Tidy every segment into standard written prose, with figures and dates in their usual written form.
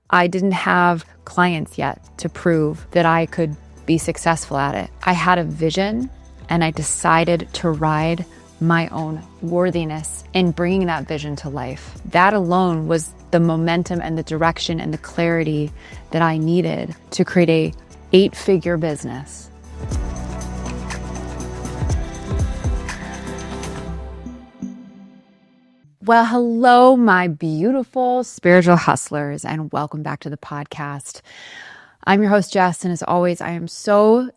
I didn't have clients yet to prove that I could be successful at it. I had a vision and I decided to ride my own worthiness in bringing that vision to life. That alone was the momentum and the direction and the clarity that I needed to create a 8-figure business. Well, hello, my beautiful spiritual hustlers, and welcome back to the podcast. I'm your host, Jess, and as always, I am so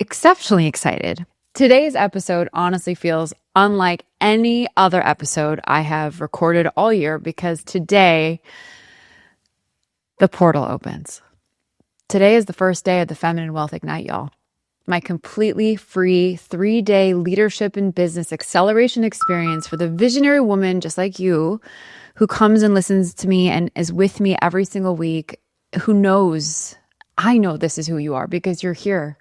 exceptionally excited. Today's episode honestly feels unlike any other episode I have recorded all year because today the portal opens. Today is the first day of the Feminine Wealth Ignite, y'all. My completely free 3-day leadership and business acceleration experience for the visionary woman just like you who comes and listens to me and is with me every single week, who knows, I know this is who you are because you're here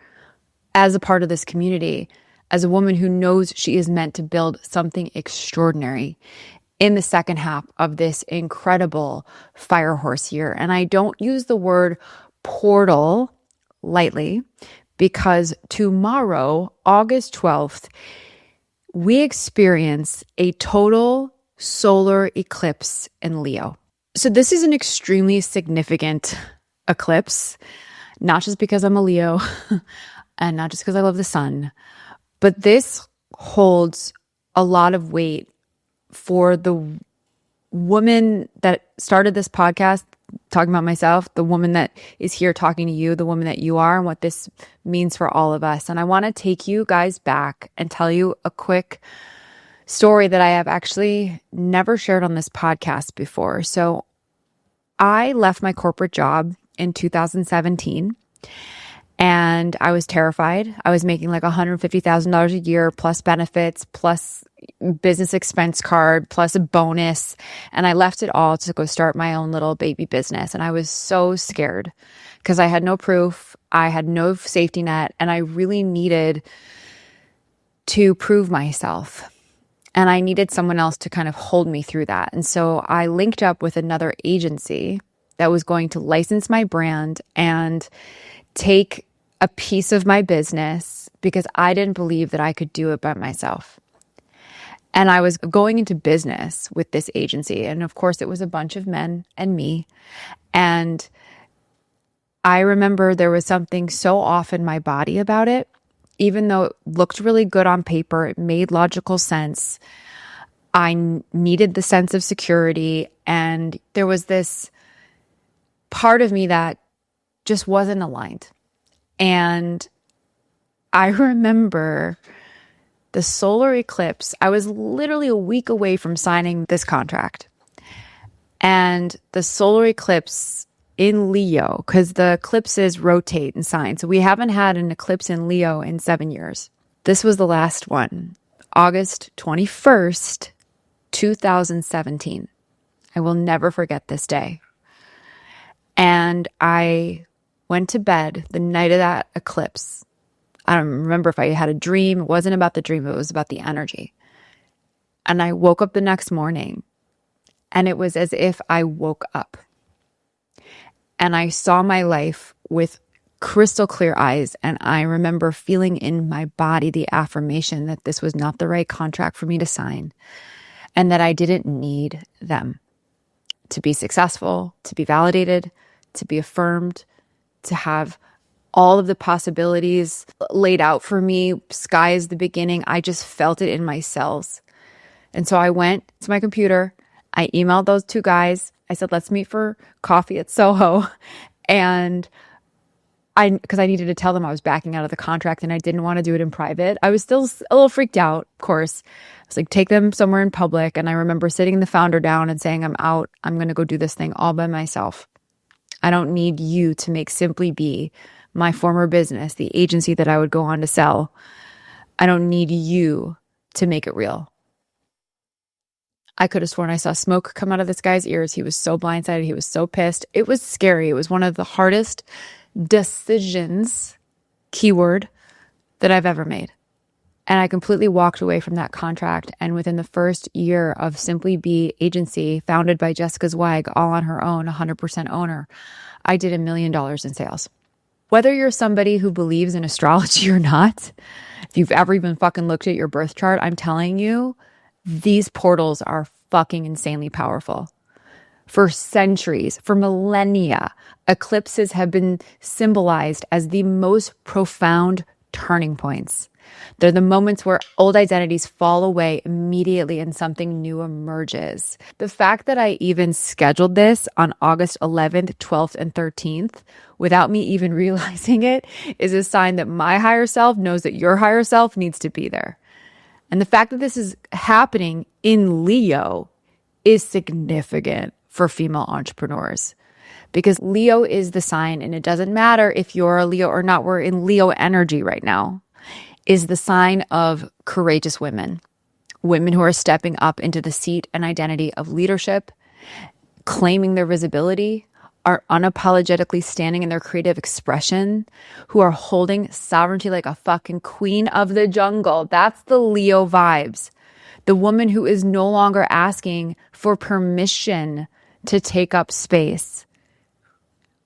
as a part of this community, as a woman who knows she is meant to build something extraordinary in the second half of this incredible firehorse year. And I don't use the word portal lightly, because tomorrow, August 12th, we experience a total solar eclipse in Leo. So this is an extremely significant eclipse, not just because I'm a Leo and not just because I love the sun, but this holds a lot of weight for the woman that started this podcast, talking about myself, the woman that is here talking to you, the woman that you are, and what this means for all of us. And I want to take you guys back and tell you a quick story that I have actually never shared on this podcast before. So I left my corporate job in 2017 and I was terrified. I was making like $150,000 a year plus benefits, plus business expense card, plus a bonus. And I left it all to go start my own little baby business. And I was so scared because I had no proof. I had no safety net. And I really needed to prove myself. And I needed someone else to kind of hold me through that. And so I linked up with another agency that was going to license my brand and take a piece of my business because I didn't believe that I could do it by myself. And I was going into business with this agency. And of course, it was a bunch of men and me. And I remember there was something so off in my body about it. Even though it looked really good on paper, it made logical sense. I needed the sense of security. And there was this part of me that just wasn't aligned. And I remember the solar eclipse. I was literally a week away from signing this contract. And the solar eclipse in Leo, because the eclipses rotate in signs. So we haven't had an eclipse in Leo in 7 years. This was the last one, August 21st, 2017. I will never forget this day. And I went to bed the night of that eclipse. I don't remember if I had a dream. It wasn't about the dream. It was about the energy. And I woke up the next morning and it was as if I woke up. And I saw my life with crystal clear eyes. And I remember feeling in my body the affirmation that this was not the right contract for me to sign and that I didn't need them to be successful, to be validated, to be affirmed, to have all of the possibilities laid out for me. Sky is the beginning. I just felt it in my cells. And so I went to my computer. I emailed those two guys. I said, let's meet for coffee at Soho. And because I needed to tell them I was backing out of the contract and I didn't want to do it in private. I was still a little freaked out, of course. I was like, take them somewhere in public. And I remember sitting the founder down and saying, I'm out. I'm going to go do this thing all by myself. I don't need you to make Simply Be, my former business, the agency that I would go on to sell. I don't need you to make it real. I could have sworn I saw smoke come out of this guy's ears. He was so blindsided. He was so pissed. It was scary. It was one of the hardest decisions, keyword, that I've ever made. And I completely walked away from that contract. And within the first year of Simply Be agency, founded by Jessica Zweig, all on her own, 100% owner, I did $1 million in sales. Whether you're somebody who believes in astrology or not, if you've ever even fucking looked at your birth chart, I'm telling you, these portals are fucking insanely powerful. For centuries, for millennia, eclipses have been symbolized as the most profound turning points. They're the moments where old identities fall away immediately and something new emerges. The fact that I even scheduled this on August 11th, 12th, and 13th without me even realizing it is a sign that my higher self knows that your higher self needs to be there. And the fact that this is happening in Leo is significant for female entrepreneurs, because Leo is the sign, and it doesn't matter if you're a Leo or not, we're in Leo energy right now, is the sign of courageous women, women who are stepping up into the seat and identity of leadership, claiming their visibility, are unapologetically standing in their creative expression, who are holding sovereignty like a fucking queen of the jungle. That's the Leo vibes. The woman who is no longer asking for permission to take up space,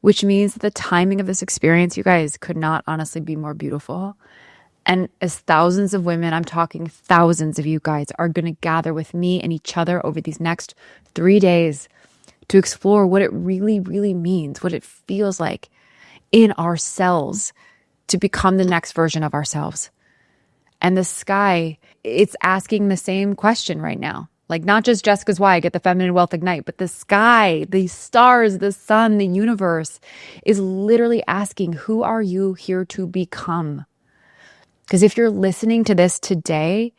which means the timing of this experience, you guys, could not honestly be more beautiful. And as thousands of women, I'm talking thousands of you guys, are going to gather with me and each other over these next 3 days to explore what it really, really means, what it feels like in ourselves to become the next version of ourselves. And the sky, it's asking the same question right now. Like, not just Jessica Zweig at the Feminine Wealth Ignite, but the sky, the stars, the sun, the universe is literally asking, who are you here to become? Because if you're listening to this today,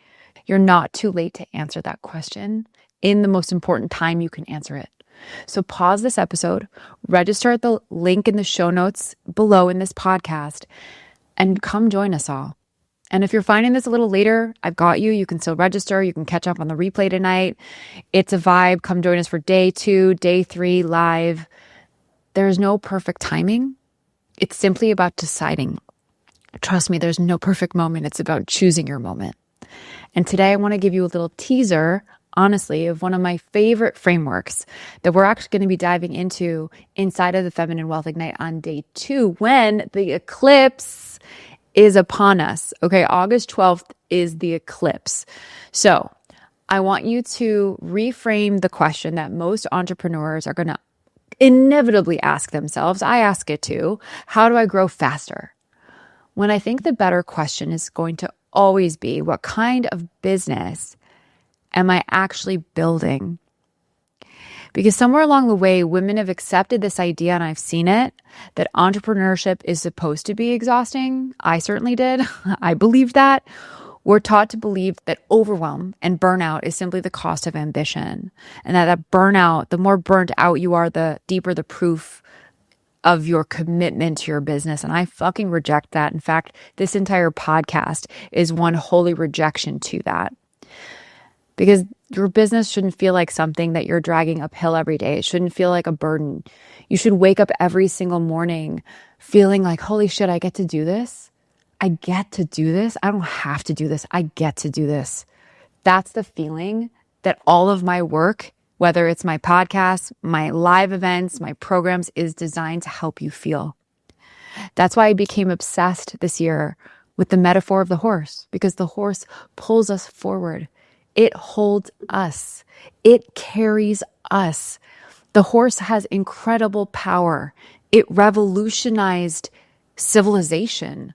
you're not too late to answer that question in the most important time you can answer it. So pause this episode, register at the link in the show notes below in this podcast, and come join us all. And if you're finding this a little later, I've got you. You can still register. You can catch up on the replay tonight. It's a vibe. Come join us for day 2, day 3 live. There's no perfect timing. It's simply about deciding. Trust me, there's no perfect moment. It's about choosing your moment. And today I want to give you a little teaser, honestly, of one of my favorite frameworks that we're actually going to be diving into inside of the Feminine Wealth Ignite on day 2 when the eclipse is upon us. Okay, August 12th is the eclipse. So I want you to reframe the question that most entrepreneurs are going to inevitably ask themselves. I ask it too. How do I grow faster? When I think the better question is going to always be, what kind of business am I actually building? Because somewhere along the way, women have accepted this idea, and I've seen it, that entrepreneurship is supposed to be exhausting. I certainly did. I believed that. We're taught to believe that overwhelm and burnout is simply the cost of ambition. And that burnout, the more burnt out you are, the deeper the proof of your commitment to your business. And I fucking reject that. In fact, this entire podcast is one holy rejection to that. Because your business shouldn't feel like something that you're dragging uphill every day. It shouldn't feel like a burden. You should wake up every single morning feeling like, holy shit, I get to do this. I get to do this. I don't have to do this. I get to do this. That's the feeling that all of my work, whether it's my podcast, my live events, my programs, is designed to help you feel. That's why I became obsessed this year with the metaphor of the horse, because the horse pulls us forward. It holds us. It carries us. The horse has incredible power. It revolutionized civilization.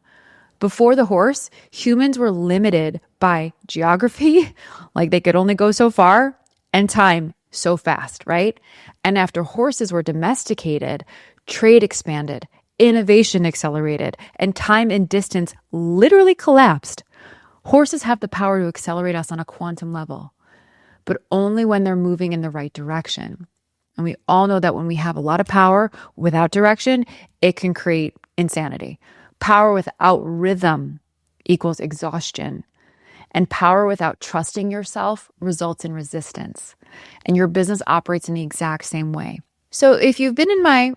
Before the horse, humans were limited by geography, like they could only go so far, and time so fast, right? And after horses were domesticated, trade expanded, innovation accelerated, and time and distance literally collapsed. Horses have the power to accelerate us on a quantum level, but only when they're moving in the right direction. And we all know that when we have a lot of power without direction, it can create insanity. Power without rhythm equals exhaustion. And power without trusting yourself results in resistance. And your business operates in the exact same way. So if you've been in my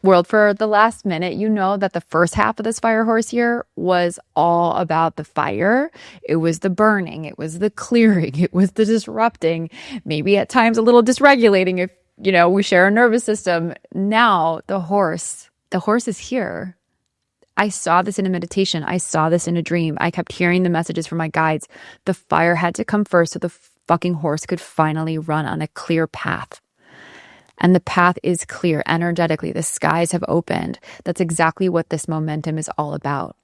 world for the last minute, you know that the first half of this fire horse year was all about the fire. It was the burning. It was the clearing. It was the disrupting, maybe at times a little dysregulating if, we share a nervous system. Now the horse is here. I saw this in a meditation. I saw this in a dream. I kept hearing the messages from my guides. The fire had to come first so the fucking horse could finally run on a clear path. And the path is clear energetically. The skies have opened. That's exactly what this momentum is all about.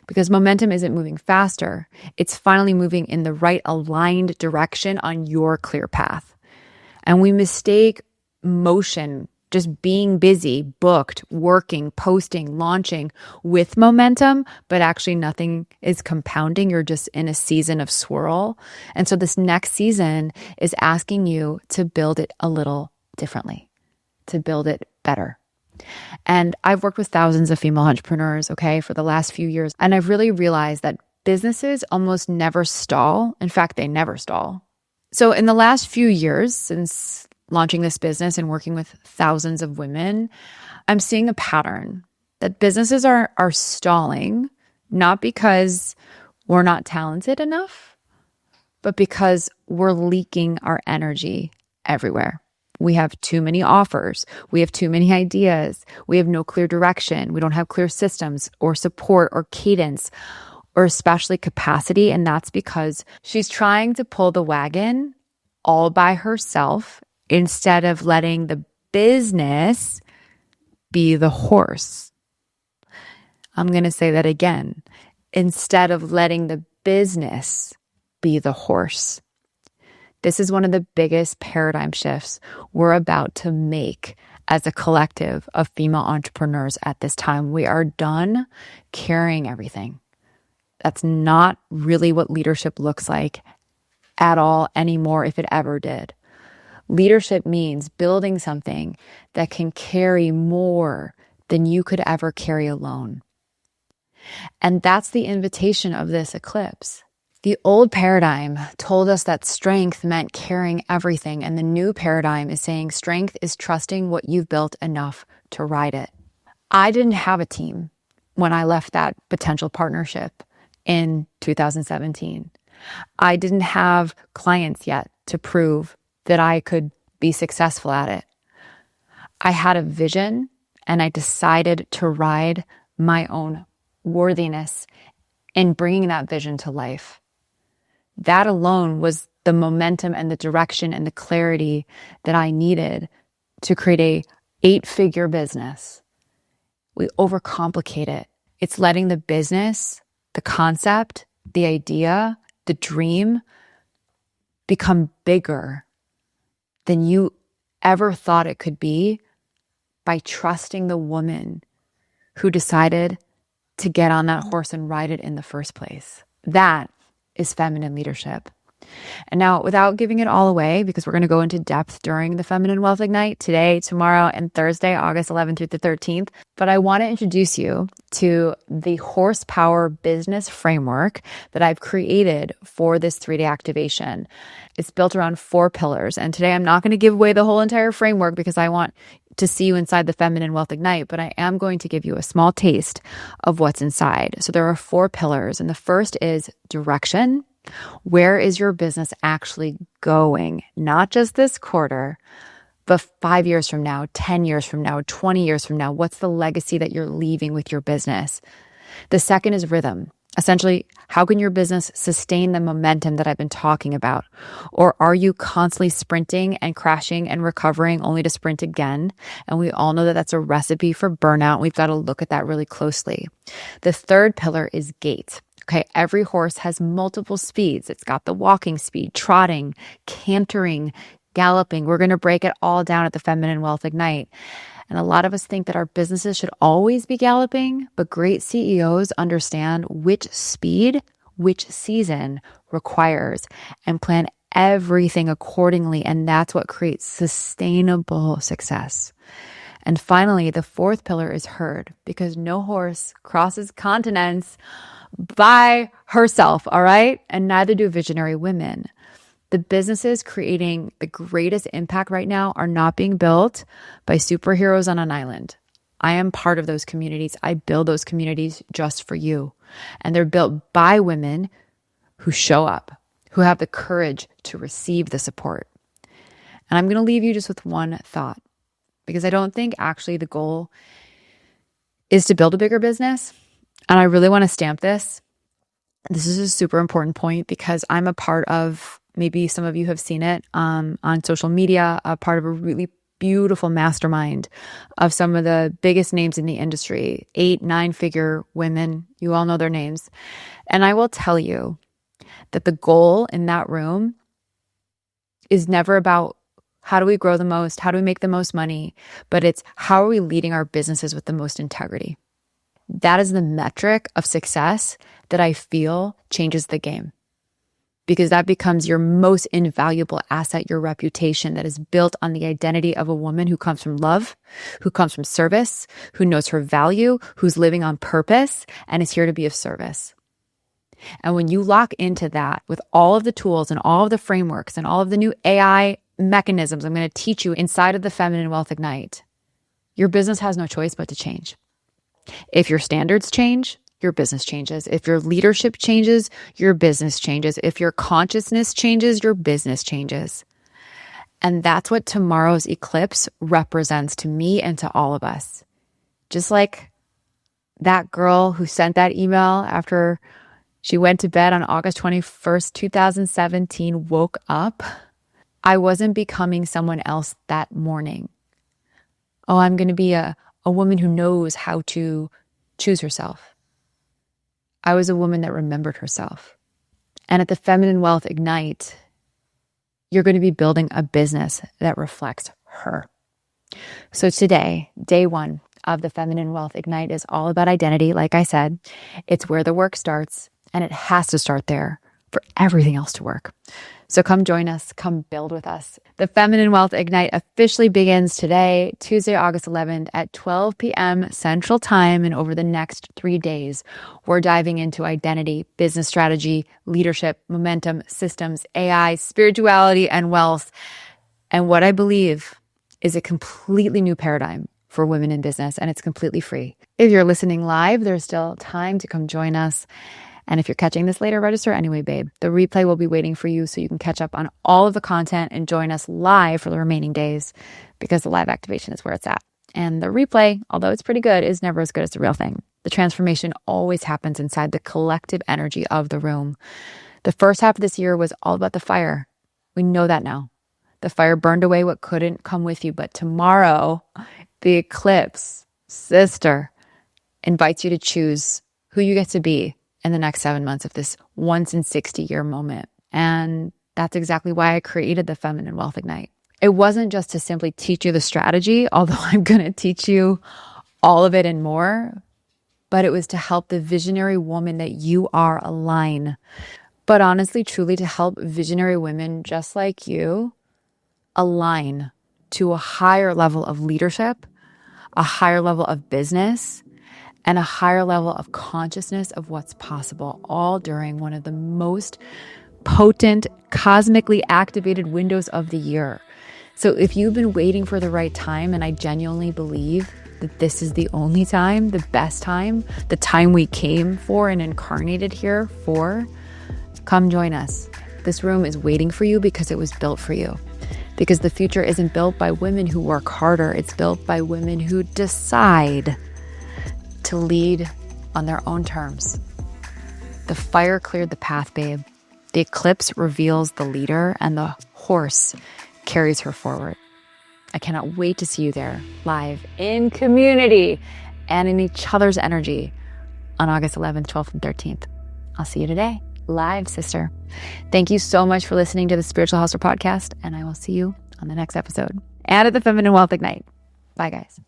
Because momentum isn't moving faster. It's finally moving in the right aligned direction on your clear path. And we mistake motion, just being busy, booked, working, posting, launching with momentum, but actually nothing is compounding. You're just in a season of swirl. And so this next season is asking you to build it a little differently, to build it better. And I've worked with thousands of female entrepreneurs, for the last few years. And I've really realized that businesses almost never stall. In fact, they never stall. So in the last few years, since launching this business and working with thousands of women, I'm seeing a pattern that businesses are stalling, not because we're not talented enough, but because we're leaking our energy everywhere. We have too many offers. We have too many ideas. We have no clear direction. We don't have clear systems or support or cadence or especially capacity. And that's because she's trying to pull the wagon all by herself instead of letting the business be the horse. I'm going to say that again. Instead of letting the business be the horse. This is one of the biggest paradigm shifts we're about to make as a collective of female entrepreneurs at this time. We are done carrying everything. That's not really what leadership looks like at all anymore, if it ever did. Leadership means building something that can carry more than you could ever carry alone. And that's the invitation of this eclipse. The old paradigm told us that strength meant carrying everything, and the new paradigm is saying strength is trusting what you've built enough to ride it. I didn't have a team when I left that potential partnership in 2017. I didn't have clients yet to prove that I could be successful at it. I had a vision, and I decided to ride my own worthiness in bringing that vision to life. That alone was the momentum and the direction and the clarity that I needed to create a 8-figure business. We overcomplicate it. It's letting the business, the concept, the idea, the dream become bigger than you ever thought it could be by trusting the woman who decided to get on that horse and ride it in the first place. That is feminine leadership. And now, without giving it all away, because we're going to go into depth during the Feminine Wealth Ignite today, tomorrow, and Thursday, August 11th through the 13th, but I want to introduce you to the horsepower business framework that I've created for this 3-day activation. It's built around 4 pillars. And today I'm not going to give away the whole entire framework because I want to see you inside the Feminine Wealth Ignite, but I am going to give you a small taste of what's inside. So there are 4 pillars. And the first is direction. Where is your business actually going? Not just this quarter, but 5 years from now, 10 years from now, 20 years from now. What's the legacy that you're leaving with your business? The second is rhythm. Essentially, how can your business sustain the momentum that I've been talking about? Or are you constantly sprinting and crashing and recovering only to sprint again? And we all know that that's a recipe for burnout. We've got to look at that really closely. The third pillar is gait. Okay, every horse has multiple speeds. It's got the walking speed, trotting, cantering, galloping. We're going to break it all down at the Feminine Wealth Ignite. And a lot of us think that our businesses should always be galloping, but great CEOs understand which speed, which season requires and plan everything accordingly. And that's what creates sustainable success. And finally, the fourth pillar is herd, because no horse crosses continents by herself, all right? And neither do visionary women. The businesses creating the greatest impact right now are not being built by superheroes on an island. I am part of those communities. I build those communities just for you. And they're built by women who show up, who have the courage to receive the support. And I'm going to leave you just with one thought, because I don't think actually the goal is to build a bigger business. And I really want to stamp this. This is a super important point because I'm a part of, maybe some of you have seen it on social media, a part of a really beautiful mastermind of some of the biggest names in the industry, 8-9-figure women. You all know their names. And I will tell you that the goal in that room is never about how do we grow the most, how do we make the most money, but it's how are we leading our businesses with the most integrity. That is the metric of success that I feel changes the game, because that becomes your most invaluable asset, your reputation that is built on the identity of a woman who comes from love, who comes from service, who knows her value, who's living on purpose, and is here to be of service. And when you lock into that with all of the tools and all of the frameworks and all of the new AI mechanisms I'm going to teach you inside of the Feminine Wealth Ignite, your business has no choice but to change. If your standards change, your business changes. If your leadership changes, your business changes. If your consciousness changes, your business changes. And that's what tomorrow's eclipse represents to me and to all of us. Just like that girl who sent that email after she went to bed on August 21st, 2017, woke up. I wasn't becoming someone else that morning. Oh, I'm going to be a woman who knows how to choose herself. I was a woman that remembered herself. And at the Feminine Wealth Ignite, you're going to be building a business that reflects her. So today, day one of the Feminine Wealth Ignite is all about identity. Like I said, it's where the work starts, and it has to start there for everything else to work. So come join us, come build with us. The Feminine Wealth Ignite officially begins today, Tuesday, August 11th at 12 p.m. Central Time. And over the next 3 days, we're diving into identity, business strategy, leadership, momentum, systems, AI, spirituality, and wealth. And what I believe is a completely new paradigm for women in business, and it's completely free. If you're listening live, there's still time to come join us. And if you're catching this later, register anyway, babe. The replay will be waiting for you so you can catch up on all of the content and join us live for the remaining days, because the live activation is where it's at. And the replay, although it's pretty good, is never as good as the real thing. The transformation always happens inside the collective energy of the room. The first half of this year was all about the fire. We know that now. The fire burned away what couldn't come with you. But tomorrow, the eclipse, sister, invites you to choose who you get to be in the next 7 months of this once in 60-year moment. And that's exactly why I created the Feminine Wealth Ignite. It wasn't just to simply teach you the strategy, although I'm going to teach you all of it and more, but it was to help the visionary woman that you are align. But honestly, truly to help visionary women just like you align to a higher level of leadership, a higher level of business, and a higher level of consciousness of what's possible, all during one of the most potent, cosmically activated windows of the year. So if you've been waiting for the right time, and I genuinely believe that this is the only time, the best time, the time we came for and incarnated here for, come join us. This room is waiting for you because it was built for you. Because the future isn't built by women who work harder. It's built by women who decide to lead on their own terms. The fire cleared the path, babe. The eclipse reveals the leader, and the horse carries her forward. I cannot wait to see you there, live in community and in each other's energy on August 11th, 12th, and 13th. I'll see you today, live, sister. Thank you so much for listening to the Spiritual Hustler podcast, and I will see you on the next episode and at the Feminine Wealth Ignite. Bye, guys.